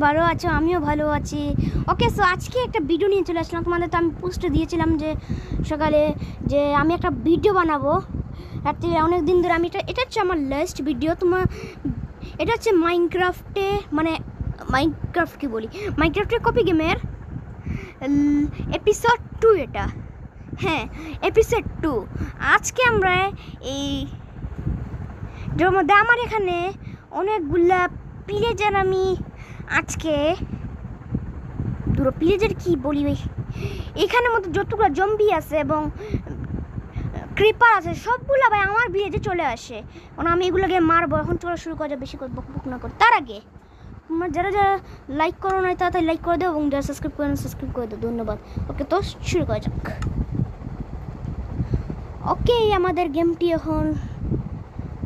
ভালো আছো? আমিও ভালো আছি। ওকে, সো আজকে একটা ভিডিও নিয়ে চলে আসলাম। তোমাদের তো আমি পোস্টে দিয়েছিলাম যে সকালে যে আমি একটা ভিডিও বানাবো। রাত্রে অনেক দিন ধরে আমি এটা হচ্ছে আমার লাস্ট ভিডিও। এটা হচ্ছে মাইনক্রাফটে, মানে মাইনক্রাফট কি বলি, মাইনক্রাফটের কপি গেমের এপিসোড 2 এটা। হ্যাঁ, এপিসোড 2। আজকে আমরা এই যার মধ্যে আমার এখানে অনেকগুলা প্লেজার, আমি আজকে দুটো প্লেজার কি বলি ভাই, এখানের মধ্যে যতগুলো জম্বি আছে এবং ক্রিপার আছে সবগুলো ভাই আমার ভিলেজে চলে আসে। কারণ আমি এগুলোকে মারবো। এখন চলা শুরু করা বেশি করে বকবক না করে। তার আগে তোমরা যারা যারা লাইক করো না তাড়াতাড়ি লাইক করে দাও এবং যারা সাবস্ক্রাইব করে না সাবস্ক্রাইব করে দাও। ধন্যবাদ। ওকে, তো শুরু করা যাক। ওকে, আমাদের গেমটি এখন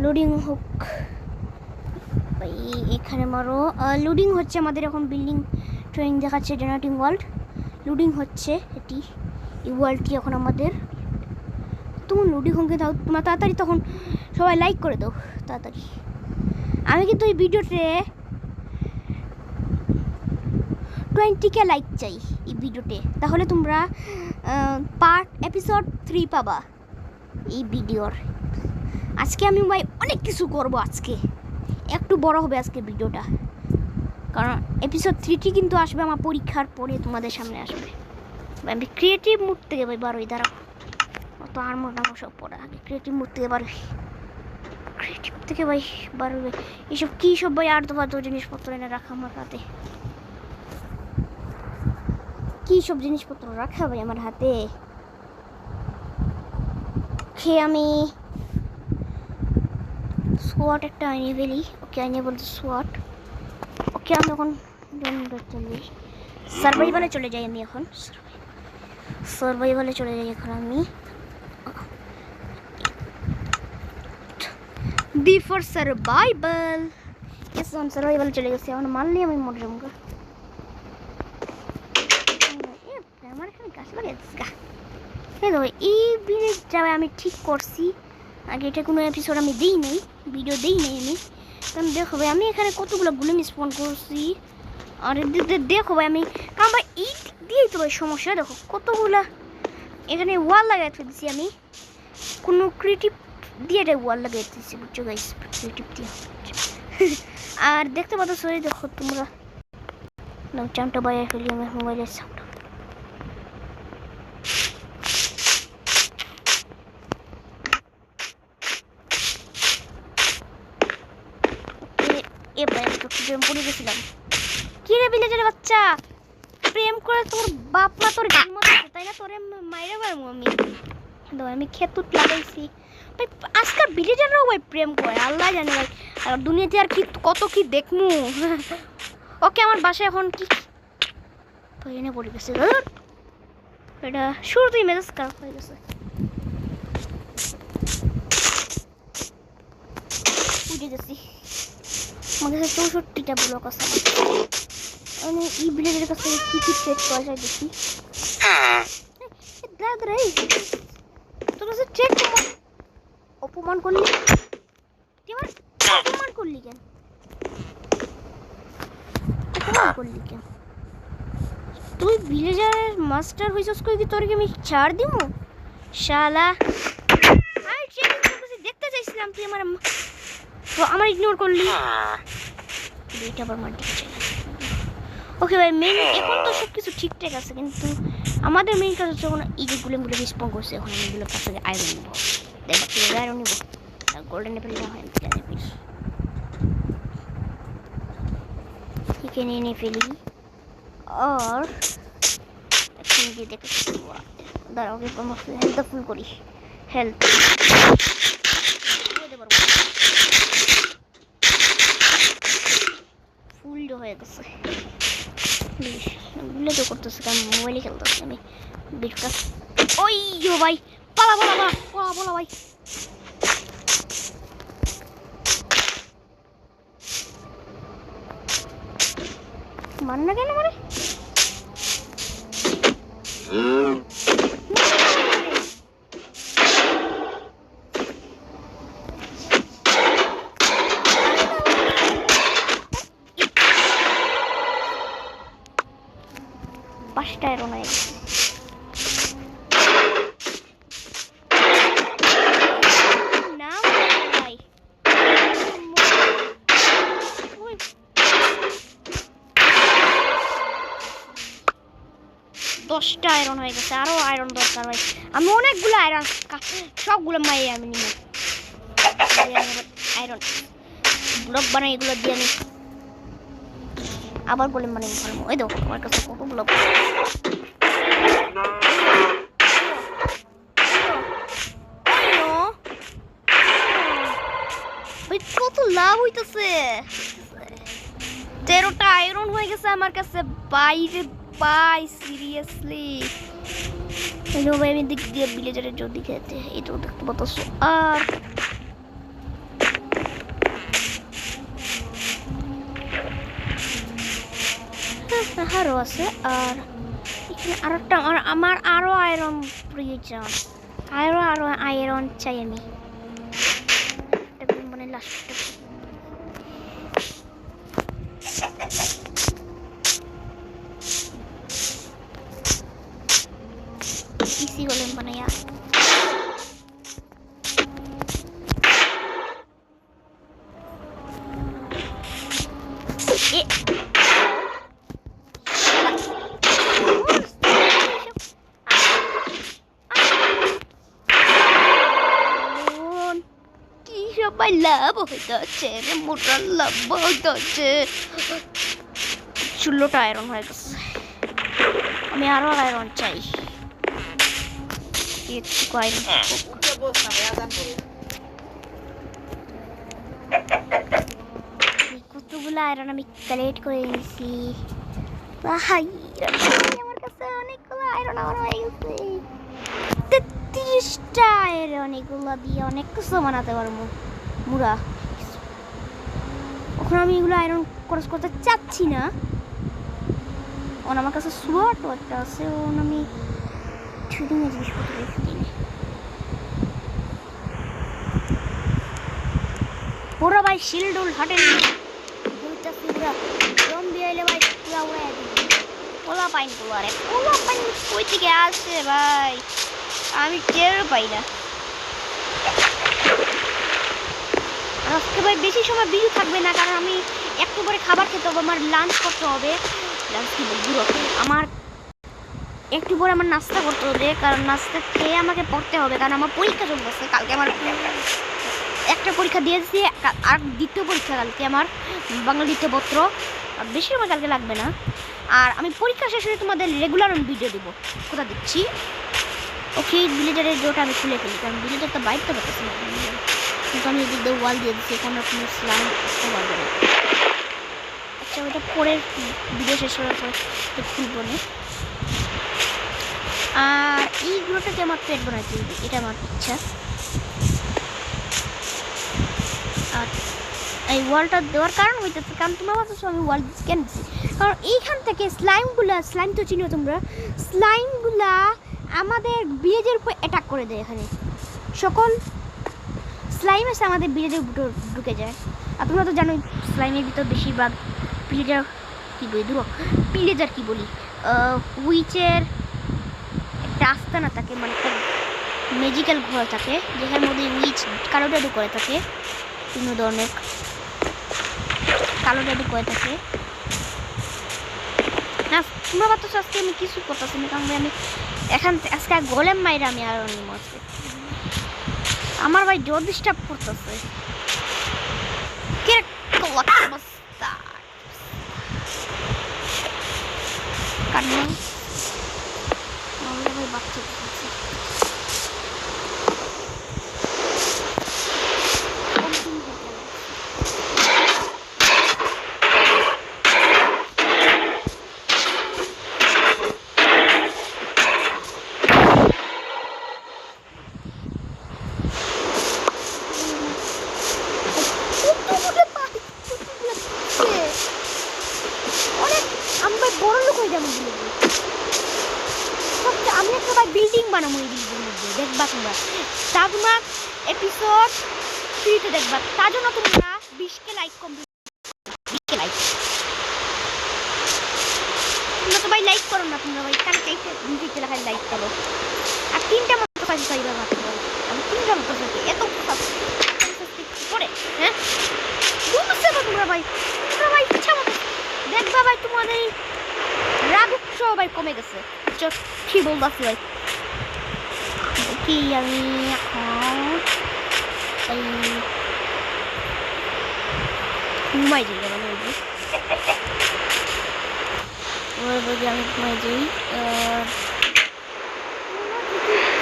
লোডিং হোক ভাই। এখানে মারো। লোডিং হচ্ছে আমাদের এখন। বিল্ডিং ট্রেনিং দেখাচ্ছে, জেনারেটিং ওয়ার্ল্ড লোডিং হচ্ছে। এই ওয়ার্ল্ডটি এখন আমাদের। তুমি লোডিং হোক দাও তোমরা তাড়াতাড়ি, তখন সবাই লাইক করে দাও তাড়াতাড়ি। আমি কিন্তু এই ভিডিওতে 20K লাইক চাই এই ভিডিওতে, তাহলে তোমরা এপিসোড 3 পাবা এই ভিডিওর। আজকে আমি ভাই অনেক কিছু করব। আজকে একটু বড় হবে আজকে ভিডিওটা, কারণ এপিসোড 3টি কিন্তু আসবে আমার পরীক্ষার পরে তোমাদের সামনে আসবে। আমি ক্রিয়েটিভ মুড থেকে ভাই বারোই, দাঁড়াও অত আর্মার নাম সব পড়া আগে। ক্রিয়েটিভ মুড থেকে বারোই, ক্রিয়েটিভ থেকে ভাই বারোই। এইসব কী সব ভাই আর দফা জিনিসপত্র এনে রাখা আমার হাতে। কী সব জিনিসপত্র রাখা ভাই আমার হাতে। খেয়ে আমি সোয়াট একটা আনিয়ে ফেলি। ওকে, আনিয়ে বলতে সোয়াট। ওকে, আমি এখন সার্ভাইভালে চলে যাই। আমি এখন সার্ভাইভালে চলে যাই এখন আমি। B for survival. এস, আমি সার্ভাইভালে চলে গেছি। এখন মারলে আমি মরে যাবো। আমার এখানে গাছ লাগাইছিস গা। এই ভিলেজটা আমি ঠিক করছি। আগে এটা কোনো এপিসোড আমি দিই নাই, ভিডিও দিই নাই আমি। কারণ দেখো ভাই আমি এখানে কতগুলো গুলো স্পন করছি। আর দেখো ভাই আমি, কারণ ভাই এই দিয়েই তো ভাই সমস্যা। দেখো কতগুলা এখানে ওয়াল লাগাই ফেলছি আমি। কোনো ক্রিয়েটিভ দিয়ে এটা ওয়াল লাগাই দিচ্ছি, বুঝছো গাইস, ক্রিয়েটিভ দিয়ে। আর দেখতে পাচ্ছ সরি, দেখো তোমরা চাউনটা বাইরে ফেলি আমার মোবাইলের সাউন্ড। পড়ে গেছিলাম। কি রে ভিলেজের বাচ্চা, প্রেম করে তোর বাপ মা তোর জন্ম দিয়েছে তাই না? তোরে মাইরে পারবো আমি। আমি খেতুত লাগাইছি ভাই। আজকাল ভিলেজাররাও ভাই প্রেম করে, আল্লাহ জানে ভাই। আর দুনিয়াতে আর কি কত কি দেখমু। ওকে, আমার বাসায় এখন কি এনে পড়ে গেছে। এটা শুরুতেই মেজাজ খারাপ হয়ে গেছে। উঠে গেছি। আমার কাছে 64টা ব্লক আছে। মানে এই ভিলেজের কাছে কি কি ট্রেড করা যায় দেখি। দাদা তোর কাছে ট্রেড অপমান করলি, অপমান করলি কেন? অপমান করলি কেন? তুই ভিলেজারের মাস্টার হইছস কই, কি তোর কি আমি ছাড় দিব শালা? আমি দেখতে চাইছিলাম তুই আমার ইগনোর করলি। এটা আবার মার দিকে চলে। ওকে ভাই, মেন এখন তো সব কিছু ঠিকঠাক আছে, কিন্তু আমাদের মেইন কাজ হচ্ছে এখন এই যে গুলেম স্পন করছে। এখন আমি এগুলোর কাছ থেকে আয়রন নেবো। দেখো কীভাবে আয়রন নেবো। গোল্ডেন অ্যাপেল না হয় এখানে এনে ফেলি। আর এখানে গিয়ে দেখো দাঁড়াও, হেলথ ফুল করি। হেলথ ফুল হয়ে গেছে। গুলো তো করতেছে, কারণ মোবাইলে খেলতেছি আমি। বিটটা ওই ভাই, পালা পালা পালা পালা পালা ভাই। মান না কেন মানে? 5টা আয়রন হয়ে গেছে। না ভাই 10টা আয়রন হয়ে গেছে, আরো আয়রন দরকার ভাই। আমি অনেকগুলো আয়রন সবগুলো মাই আমি নিব। আয়রন ব্লক বানাই, এগুলো দিয়ে আমি আবার গোলেম বানাই ফেলবো। ওই দেখো আমার কাছে কত ব্লক। কত লাভ হইতেছে, 13টা আয়রন হয়ে গেছে আমার কাছে। বাইরে বাই সিরিয়াসলি। হ্যালো ভাই, আমি দিক দিয়ে ভিলেজারের যদি খেতে এটাও দেখতে পাচ্ছ। আর আরো আছে, আর এখানে আরো একটা আমার আরো আয়রন প্রয়োজন। আরো আয়রন চাই আমি। মানে লাস্টটা ইসি গোলেম বানাইয়া সবাই লাভ হইতেছে রে, মোটা লাভ হইতেছে। 16টা আয়রন হয়ে গেছে, আমি আরো আয়রন চাই। কতগুলো আয়রন আমি কালেক্ট করে নিয়েছি ভাই। আমার কাছে অনেকগুলো আয়রন হয়ে গেছে, 33টা আয়রন। এগুলো দিয়ে অনেক কিছু বানাতে পারবো মুড়া। এখন আমি এগুলো আয়রন খরচ করতে চাচ্ছি না, আমার কাছে সোয়ার্ড একটা আছে, আমি শুটিং এর জিনিসপত্র রেখে দিই। পুরো ভাই শিল্ড উল হাটে দুইটা পুরা জম্বি আইলে ভাই পুরা উড়াই দিই। পোলা পাইন পোলারে, পোলা পাইন কই থেকে আসে ভাই আমি টের পাই না। আজকে ভাই বেশি সময় ভিডিও থাকবে না, কারণ আমি একটু পরে খাবার খেতে হবে, আমার লাঞ্চ করতে হবে। লাঞ্চ কি বলবো, আমার একটু পরে আমার নাস্তা করতে হবে, কারণ নাস্তা খেয়ে আমাকে পড়তে হবে, কারণ আমার পরীক্ষা চলতেছে। কালকে আমার একটা পরীক্ষা দিয়েছি, আর দ্বিতীয় পরীক্ষা কালকে আমার বাংলা দ্বিতীয় পত্র। বেশি সময় কালকে লাগবে না। আর আমি পরীক্ষা শেষ হয়ে তোমাদের রেগুলার আমি ভিডিও দেবো, কোথা দিচ্ছি। ওকে, ভিলেজারের জোটা আমি খুলে ফেলি, কারণ ভিলেজার তো বাইরতে পারতেছি না, কিন্তু আমি এদিক দিয়ে ওয়াল দিয়ে দিচ্ছি, কোনো স্লাইম আসতে পারবে না। আচ্ছা, ওইটা পরে ভিডিও শেষ হওয়ার পর খুলবো না। আর এইগুলোটাকে আমার পেট বানাইতে হবে, এটা আমার ইচ্ছা। আর এই ওয়ালটা দেওয়ার কারণ হইতেছে, কারণ তোমরা ভাবছো আমি ওয়াল কেন দিচ্ছি, কারণ এইখান থেকে স্লাইম তো চিনো তোমরা, স্লাইমগুলা আমাদের ভিলেজের উপর অ্যাটাক করে দেয়। এখানে সকল স্লাইম এসে আমাদের ভিলেজের ভিতর ঢুকে যায়। আর তোমরা তো জানোই স্লাইমের ভিতর বেশিরভাগ ভিলেজার কি বলি উইচের একটা আস্তানা থাকে, মানে একটা ম্যাজিক্যাল ঘর থাকে, যেখানের মধ্যে উইচ কালো জাদু করে থাকে, বিভিন্ন ধরনের কালো জাদু করে থাকে না। তোমরা ভাবতেছো আজকে আমি কিছু করতেছি না, কারণ আমি আজকে গোলেম মাইরা আমি আর মরছে। আমার ভাই জোর ডিস্টার্ব করতেছে। কারণ ভাই বাচ্চা আমি একটা ভাই বিল্ডিং বানাবো এই বিল্ডিংয়ের মধ্যে, দেখবা তোমরা। তা তোমরা এপিসোড 3 দেখবা, তার জন্য তোমরা 20K like complete, 20K like তোমরা তো ভাই লাইক করো না, তোমরা ভাই কানে চাইতে ভিডিওতে খালি লাইক করো। আর 3টা মতো কাজ পাইবা মাত্র, আমি 3টা মতো পাইছি, এত করে হ্যাঁ বুঝতে না তোমরা ভাই ইচ্ছা মতো দেখবা ভাই, তোমাদের রাগ উৎসাহ ভাই কমে গেছে। কি বলতেছি ভাই, কি আমি এখন এই ঘুমাই যাই, মানে আমি ঘুমাই যাই।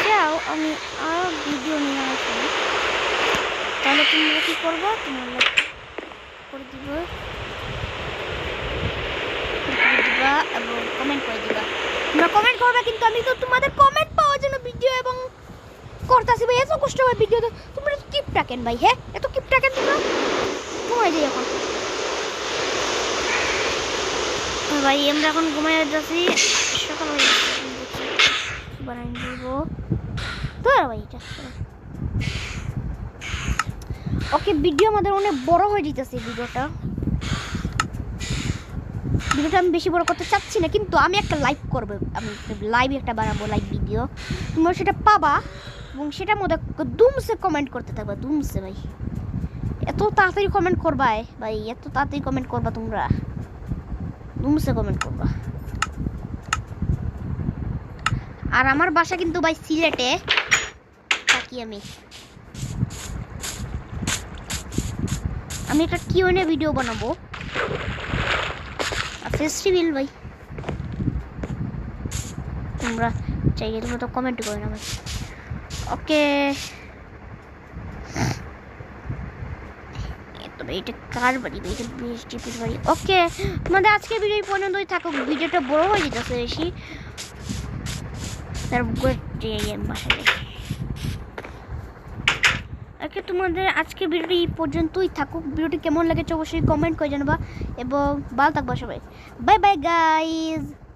চাও আমি আরো ভিডিও নিয়ে আসি, তাহলে তোমরা কি করবো, তোমরা করে দিবা এবং কমেন্ট করে দিবা। তোমরা কমেন্ট করবে, কিন্তু আমি তো তোমাদের কমেন্ট পাওয়ার জন্য ভিডিও এবং করতেছি ভাই, এত কষ্ট হয় ভিডিওতে। তোমরা কিপ টাকেন ভাই, হ্যাঁ এত কিপ টাকেন তোমরা। ঘুমাই যাই এখন ভাই, আমরা এখন ঘুমাই যাচ্ছি, সকাল হয়ে গেছে, বানাই দিব তো ভাই। ওকে, ভিডিও আমাদের অনেক বড় হয়ে যেতেছে। ভিডিওটা আমি বেশি বড় করতে চাচ্ছি না, কিন্তু আমি একটা লাইভ করবো, আমি লাইভ একটা বানাবো, লাইভ ভিডিও, তোমরা সেটা পাবা এবং সেটার মধ্যে দুমসে কমেন্ট করতে থাকবা। দুমসে ভাই, এত তাড়াতাড়ি কমেন্ট করবা ভাই, এত তাড়াতাড়ি কমেন্ট করবা তোমরা, দুমসে কমেন্ট করবা। আর আমার বাসা কিন্তু ভাই সিলেটে থাকি আমি একটা কিউএনএ ভিডিও বানাবো ফেস্টিভ্যাল ভাই, তোমরা চাইলে তোমরা তো কমেন্ট করে না ভাই। ওকে, এটা কার বাড়ি ভাই, এটা বিএসটিপির বাড়ি। ওকে, তোমাদের আজকে ভিডিও পর্যন্তই থাকুক, ভিডিওটা বড় হয়ে যেতেছে বেশি, তারপর বাসা যাই। ওকে, তোমাদের আজকে ভিডিওটি এই পর্যন্তই থাকুক। ভিডিওটি কেমন লাগেছে অবশ্যই কমেন্ট করে জানাবা এবং ভালো থাকবা সবাই। Bye bye guys.